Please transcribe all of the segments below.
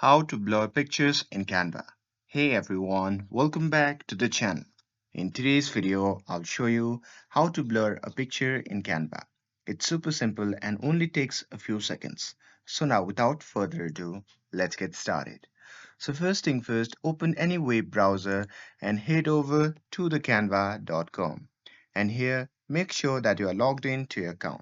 How to blur pictures in Canva. Hey everyone, welcome back to the channel. In today's video, I'll show you how to blur a picture in Canva. It's super simple and only takes a few seconds. So now without further ado, let's get started. So first thing first, open any web browser and head over to the canva.com. And here, make sure that you are logged in to your account.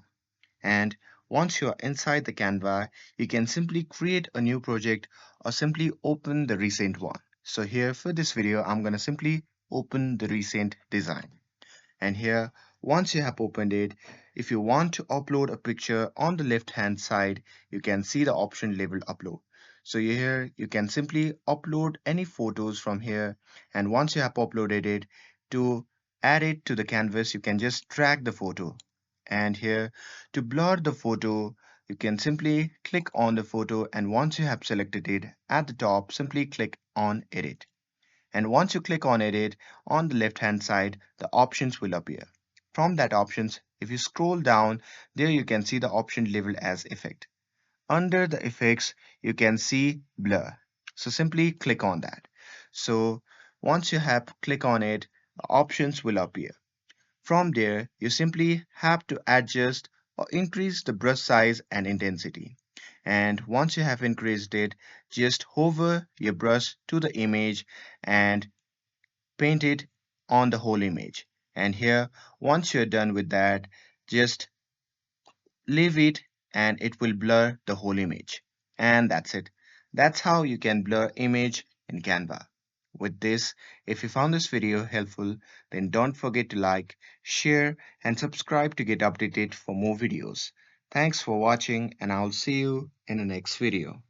And once you are inside the Canva, you can simply create a new project or simply open the recent one. So here for this video, I'm going to simply open the recent design. And here, once you have opened it, if you want to upload a picture on the left hand side, you can see the option labeled upload. So here you can simply upload any photos from here. And once you have uploaded it, to add it to the canvas, you can just drag the photo. And here to blur the photo, you can simply click on the photo, and once you have selected it at the top, simply click on edit. And once you click on edit, on the left hand side, the options will appear. From that options, if you scroll down, there you can see the option labeled as effect. Under the effects, you can see blur. So simply click on that. So once you have click on it, the options will appear. From there, you simply have to adjust or increase the brush size and intensity. And once you have increased it, just hover your brush to the image and paint it on the whole image. And here, once you're done with that, just leave it and it will blur the whole image. And that's it. That's how you can blur image in Canva. With this, if you found this video helpful, then don't forget to like, share, and subscribe to get updated for more videos. Thanks for watching, and I'll see you in the next video.